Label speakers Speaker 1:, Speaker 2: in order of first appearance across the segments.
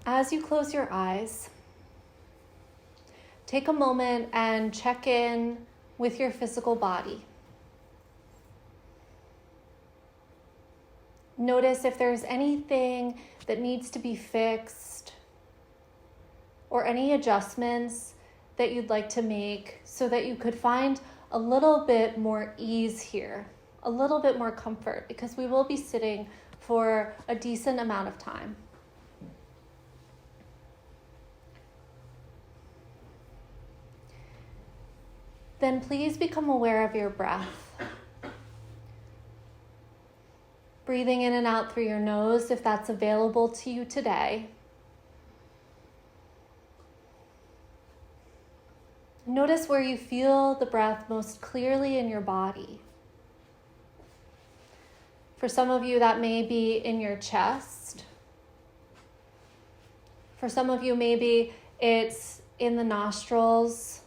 Speaker 1: As you close your eyes, take a moment and check in with your physical body. Notice if there's anything that needs to be fixed or any adjustments that you'd like to make so that you could find a little bit more ease here, a little bit more comfort, because we will be sitting for a decent amount of time. Then please become aware of your breath. Breathing in and out through your nose if that's available to you today. Notice where you feel the breath most clearly in your body. For some of you, that may be in your chest. For some of you, maybe it's in the nostrils.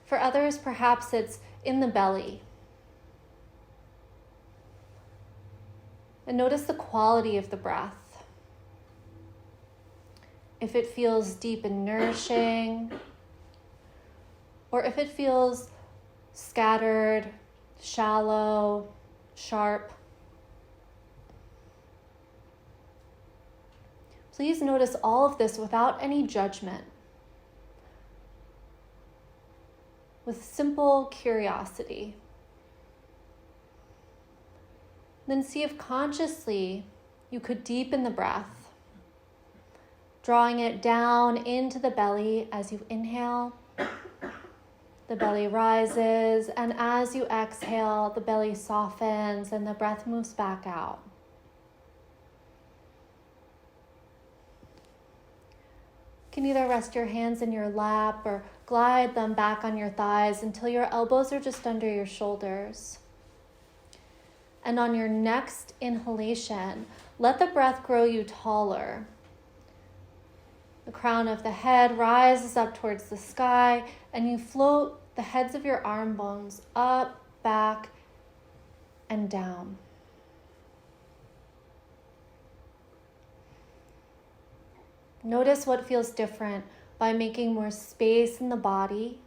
Speaker 1: For others, perhaps it's in the belly. And notice the quality of the breath. If it feels deep and nourishing, or if it feels scattered, shallow, sharp. Please notice all of this without any judgment, with simple curiosity. Then see if consciously you could deepen the breath, drawing it down into the belly as you inhale. The belly rises, and as you exhale, the belly softens and the breath moves back out. You can either rest your hands in your lap or glide them back on your thighs until your elbows are just under your shoulders. And on your next inhalation, let the breath grow you taller. The crown of the head rises up towards the sky, and you float the heads of your arm bones up, back, and down. Notice what feels different by making more space in the body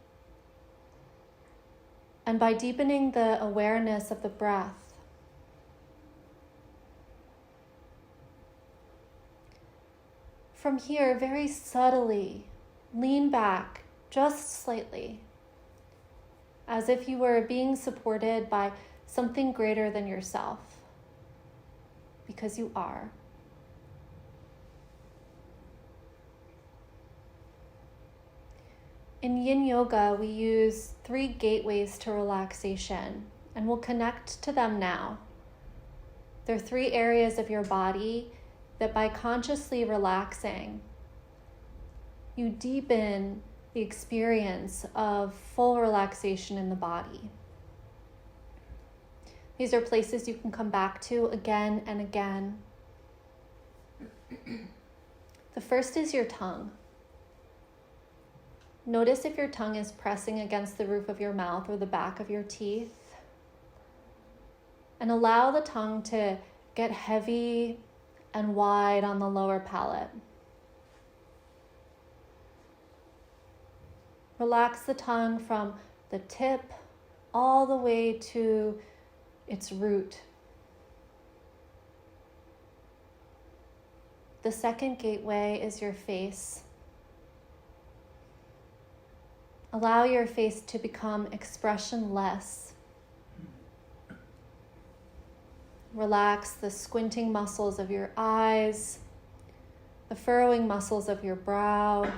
Speaker 1: and by deepening the awareness of the breath. From here, very subtly, lean back just slightly, as if you were being supported by something greater than yourself, because you are. In Yin Yoga, we use 3 gateways to relaxation, and we'll connect to them now. There are 3 areas of your body that by consciously relaxing, you deepen the experience of full relaxation in the body. These are places you can come back to again and again. The first is your tongue. Notice if your tongue is pressing against the roof of your mouth or the back of your teeth. And allow the tongue to get heavy and wide on the lower palate. Relax the tongue from the tip all the way to its root. The second gateway is your face. Allow your face to become expressionless. Relax the squinting muscles of your eyes, the furrowing muscles of your brow.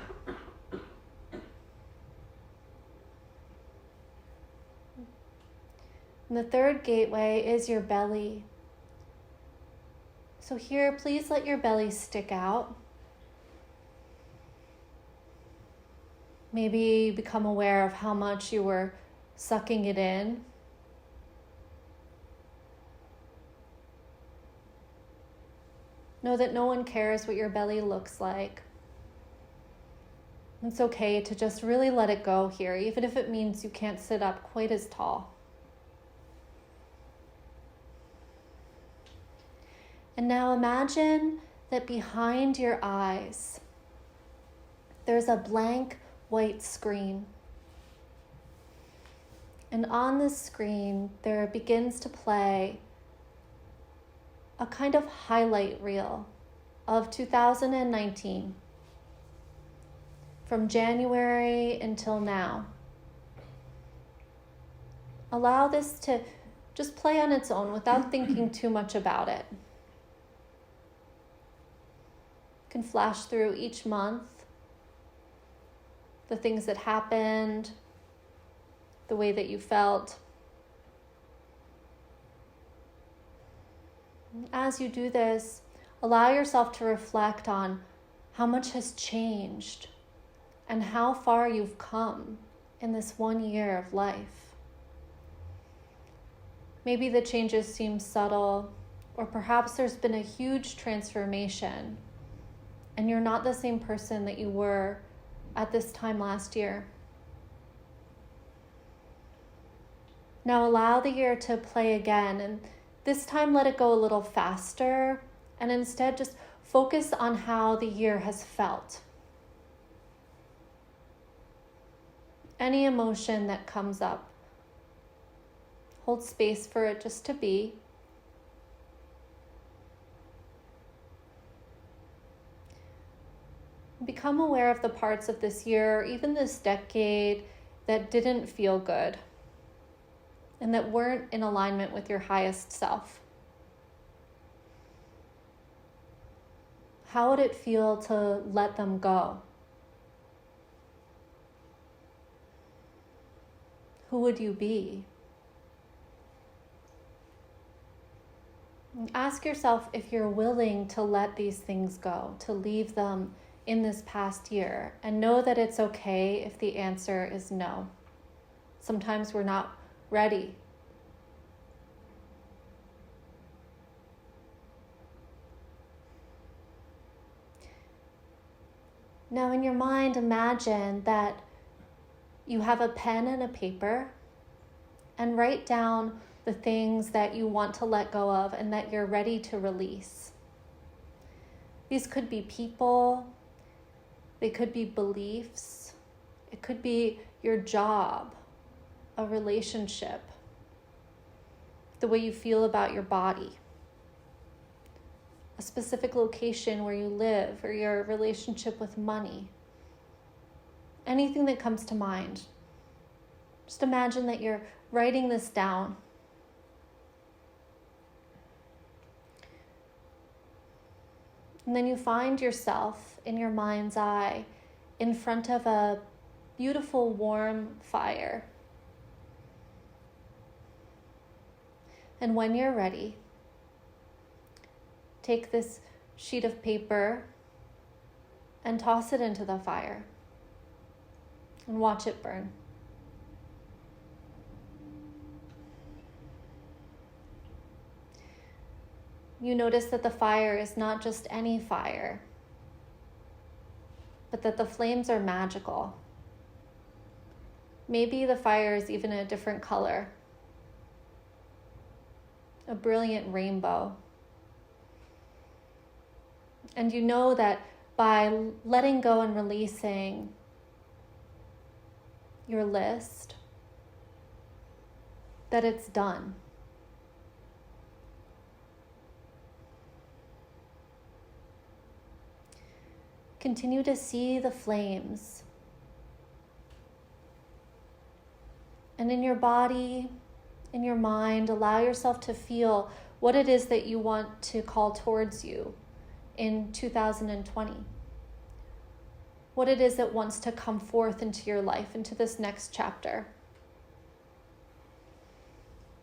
Speaker 1: And the third gateway is your belly. So here, please let your belly stick out. Maybe become aware of how much you were sucking it in. Know that no one cares what your belly looks like. It's okay to just really let it go here, even if it means you can't sit up quite as tall. And now imagine that behind your eyes, there's a blank white screen. And on this screen, there begins to play a kind of highlight reel of 2019, from January until now. Allow this to just play on its own without thinking too much about it. You can flash through each month, the things that happened, the way that you felt. As you do this, allow yourself to reflect on how much has changed and how far you've come in this 1 year of life. Maybe the changes seem subtle, or perhaps there's been a huge transformation and you're not the same person that you were at this time last year. Now allow the year to play again, and this time let it go a little faster, and instead just focus on how the year has felt. Any emotion that comes up, hold space for it just to be. Become aware of the parts of this year, or even this decade, that didn't feel good and that weren't in alignment with your highest self. How would it feel to let them go? Who would you be? And ask yourself if you're willing to let these things go, to leave them in this past year, and know that it's okay if the answer is no. Sometimes we're not ready. Now in your mind, imagine that you have a pen and a paper, and write down the things that you want to let go of and that you're ready to release. These could be people, they could be beliefs, it could be your job, a relationship, the way you feel about your body, a specific location where you live, or your relationship with money. Anything that comes to mind. Just imagine that you're writing this down. And then you find yourself in your mind's eye in front of a beautiful warm fire. And when you're ready, take this sheet of paper and toss it into the fire and watch it burn. You notice that the fire is not just any fire, but that the flames are magical. Maybe the fire is even a different color, a brilliant rainbow. And you know that by letting go and releasing your list, that it's done. Continue to see the flames. And in your body, in your mind, allow yourself to feel what it is that you want to call towards you in 2020. What it is that wants to come forth into your life, into this next chapter.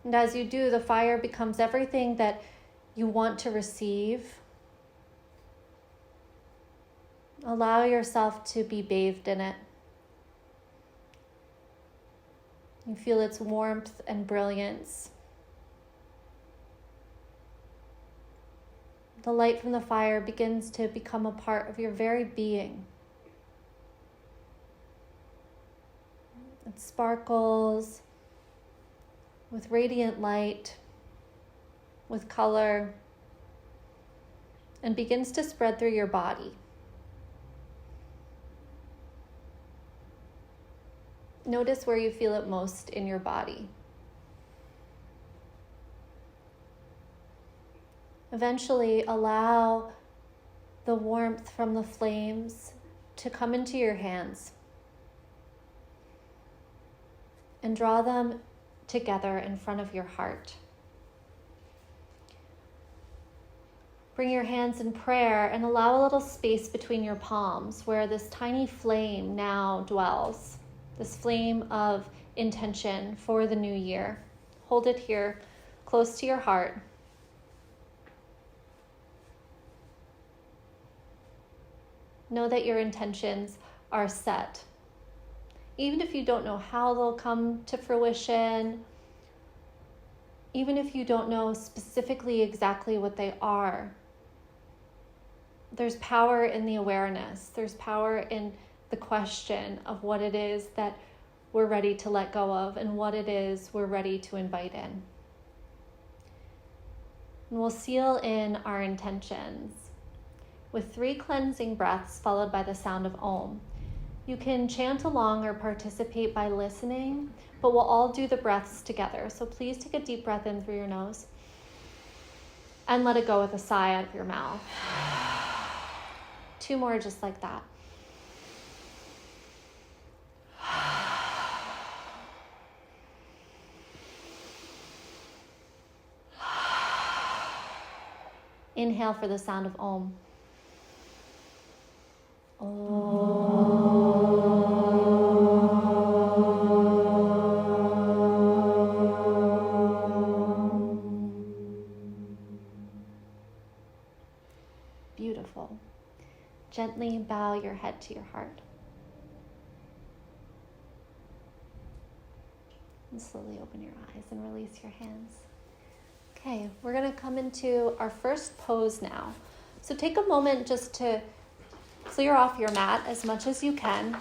Speaker 1: And as you do, the fire becomes everything that you want to receive. Allow yourself to be bathed in it. You feel its warmth and brilliance. The light from the fire begins to become a part of your very being. It sparkles with radiant light, with color, and begins to spread through your body. Notice where you feel it most in your body. Eventually, allow the warmth from the flames to come into your hands and draw them together in front of your heart. Bring your hands in prayer and allow a little space between your palms where this tiny flame now dwells, this flame of intention for the new year. Hold it here, close to your heart. Know that your intentions are set. Even if you don't know how they'll come to fruition, even if you don't know specifically exactly what they are, there's power in the awareness. There's power in the question of what it is that we're ready to let go of and what it is we're ready to invite in. And we'll seal in our intentions with 3 cleansing breaths followed by the sound of Om. You can chant along or participate by listening, but we'll all do the breaths together. So please take a deep breath in through your nose and let it go with a sigh out of your mouth. 2 more just like that. Inhale for the sound of Om. Beautiful. Gently bow your head to your heart. And slowly open your eyes and release your hands. Okay, we're going to come into our first pose now. So take a moment just to clear off your mat as much as you can.